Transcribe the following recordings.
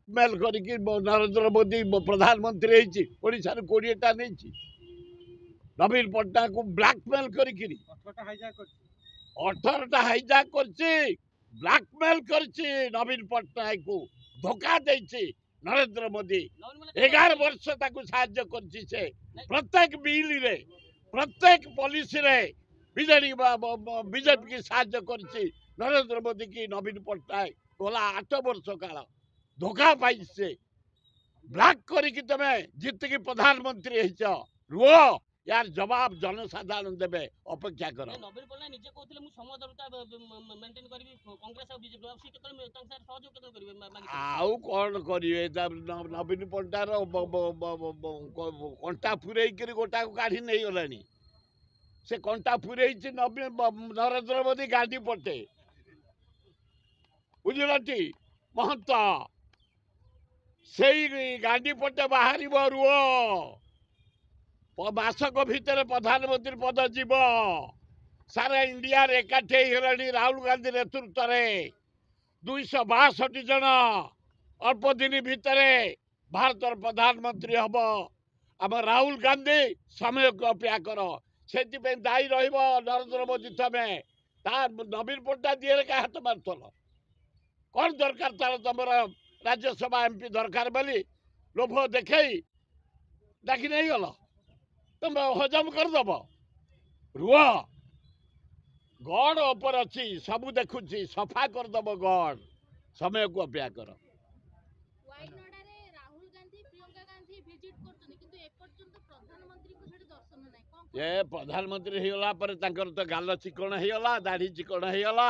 Blackmail करके नरेंद्र मोदी प्रधानमंत्री ओडिशा 20टा नहीं नवीन पट्टनायक को ब्लैकमेल करके 18टा हाइजैक करछि ब्लैकमेल करछि नवीन पट्टनायक को धोखा देछि नरेंद्र मोदी 11 वर्ष ताकू साहाय्य करछि से प्रत्येक बिल रे प्रत्येक पॉलिसी रे बीजेपी की साहाय्य करछि नरेंद्र मोदी की नवीन पट्टनायक बोला 8 वर्ष काल धोखा पाई से ब्लैक करके तमे जीत प्रधानमंत्री हो रुह यार जवाब जनसाधारण देवे अपेक्षा कर नवीन पट्टनायक निजे कहथिले मु समदरता मेंटेन करबी कांग्रेस और बीजेपी से केतल तांसार सहयोग केतल करबे आउ कोन करिवे नवीन पट्टनायक कंटा पुरई करी गोटा को काढी नहीं गलानी से कंटा पुरई नरेंद्र मोदी गाड़ी पटे बुझलटी महंत से गाड़ी पटे बाहर रुह मासक भितर प्रधानमंत्री पद जीव सारा इंडिया एकाठी होलानी राहुल गांधी नेतृत्व में 262 जन अल्प दिन भितर भारत प्रधानमंत्री हम आम राहुल गांधी समय को अपेक्षा कर से दायी नरेंद्र मोदी तमें नवीन पट्टनायक दिए क्या हाथ मारुल कौन दरकार तार तुम राज्यसभा एमपी दरकार बोली लोभ देखे डाकी नहीं गल तुम हजम करदब रुह गड़ ऊपर अच्छी सबू देखुची सफा करदब गड़ समय को अपेक्षा कर ये प्रधानमंत्री होगा तो गाल चिकण होगा दाढ़ी चिकण होगा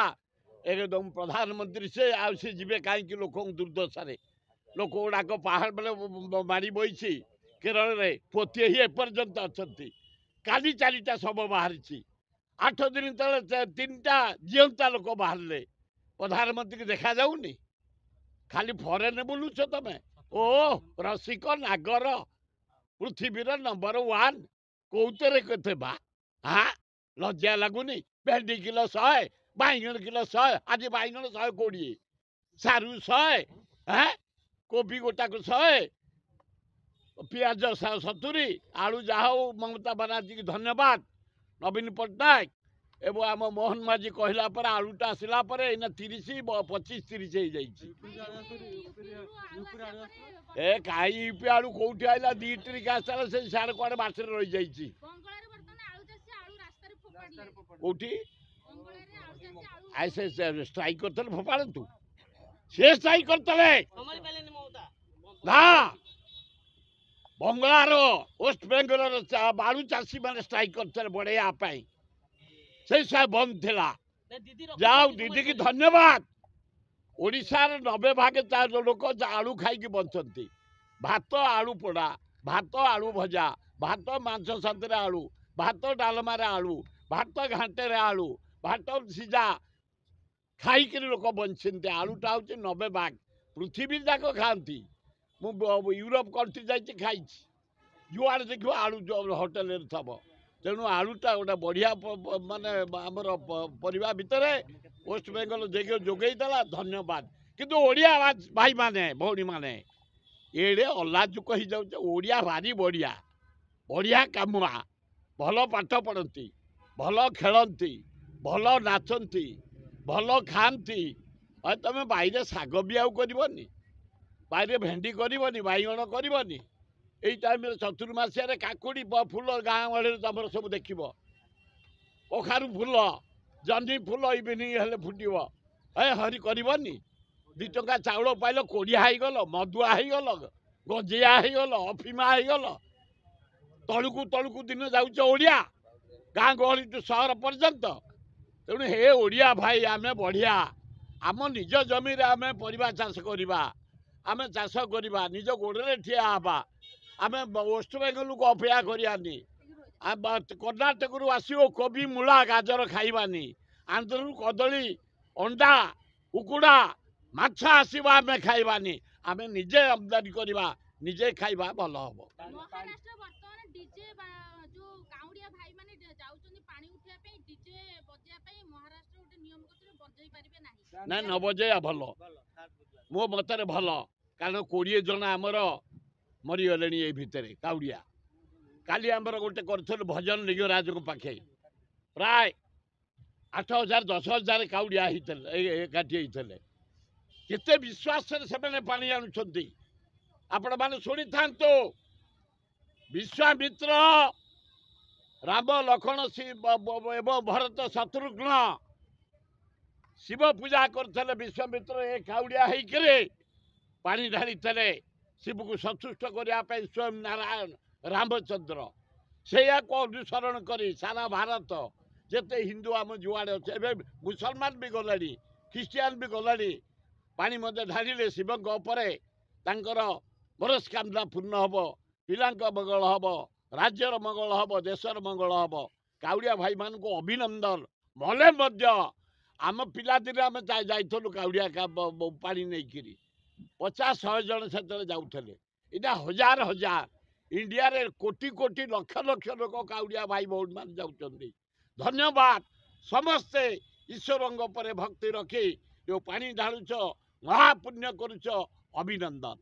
एकदम प्रधानमंत्री से आसे जीवे कहीं लोक दुर्दशा लोक गुड़ाक पहाड़ बेले मारी बही केरल में पोती ही एपर्यंत अच्छा काली 4टा शव बाहरी 8 दिन तले 3टा जीवंता लोक बाहर प्रधानमंत्री देखा जाऊनी खाली फरेन बुलुछ तमें ओ रसिक नागर पृथ्वीर नंबर 1 कौतरे कथे बा हाँ लज्जा लगुनि भेंडी किलो 100 बैगण किलो 100 आज बैगण 120 सारू 100 हाँ कोबी गोटा को 100 पियाज 70 आलू जहा ममता बनार्जी की धन्यवाद नवीन पट्टनायक एवं आम मोहन माझी कहला पर आलूटा आसला 30 25 30 हो जाइए ए कहीं यूपी आलू कौटी आइला 2 ट्रिक आसला से सारे कड़े बाटे रही जाइए कौटी ऐसे स्ट्राइक करते फोपाड़ू से स्ट्राइक करते ना बंगलार वेस्ट बेंगल बालू चाषी मैंने स्ट्राइक करते बढ़ाई से सब बंद थिला जाओ दीदी की धन्यवाद ओडिशार 90 भाग लोक आलू खाई बंचती भात आलू पोड़ा भात आलू भजा भात मांस साथी आलू भात डालमार आलू भात घाटे आलू भात सीझा खाई लोक बंचते आलूटा हूँ 90 भाग पृथ्वी जाक खाती मु यूरोप कंट्री जाइए खाई जुआड़े देखो आलू होटेल थब तेणु आलूटा गोटे बढ़िया माने आमर परिवार भितर वेस्ट बेंगल जोगेदेला धन्यवाद किंतु ओडिया भाई माने भौणी माने एड़े अलाजुक हो जाऊे ओडिया भारी बढ़िया बढ़िया कामुआ भल पाठ पढ़ती भल खेलती भल नाचती भल खाती तुम बाहर शाग भी आउ करनी बाहर भेंडी करनी बैगण करनी यही टाइम चतुर्मासिया काकुड़ी फूल गाँ गहली तुम सब देख कखारू फूल जह्नी फूल इवनिंग हेल्ले फुटब ए हरी करनी 2 टंका चाउल पाइल कोड़िया होगल मदुआ होगल गजिया होगल अफिमा होगल तलुकू तलुकू दिन जाऊे ओडिया गाँ गहली टू सहर पर्यंत तेणु हे ओडिया भाई आमे बढ़िया आम निज जमी आमे परिबा चाष करवा आमे चाष करवा निज गोड़े ठिया हवा आमे वेस्ट बेंगल को अपेक्षा करानी कर्णाटक आसो कोबी मूला गाजर खाइबानी आंध्र कदली अंडा कुकुड़ा माछ आसवा आमे खाइबानी आमे निजे आमदानी करवा निजे खाइबा भल हम ना न बजे भल मो मतरे भल कारण 20 जन आमर मरीगले ये भितर काउड़िया काली आमर गोटे कर भजन लिंगराज को पाखे प्राय 8,000 10,000 काउड़िया एकाठी होते केते विश्वास से पानी आणुंट आपण मैंने शुणी था विश्वामित्र राम लक्ष्मण एवं भरत शत्रुघ्न शिव पूजा करते विश्वामित्र ए काउड़िया होकर पानी ढाली शिव को संतुष्ट करने स्वयं नारायण रामचंद्र से अनुसरण कर सारा भारत जिते हिंदू आम जुआड़े अच्छे मुसलमान भी गला ख्रीस्टियान भी गला पानी मध्य ढालिले शिव मनस्कामना पूर्ण हम पिला मंगल हम राज्यर मंगल हम देशर मंगल हम काउड़िया भाई मान को अभिनंदन मले आम पिला दिन आम जाइलु काउड़िया पानी नहीं 50-100 जन से जाऊे इटा हजार हजार इंडिया रे कोटी कोटी लक्ष लक्ष लोक काउड़िया भाई बहुत मान जाऊँच धन्यवाद समस्ते ईश्वर पर भक्ति रखी जो पानी ढालुच महापुण्य करुच अभिनंदन।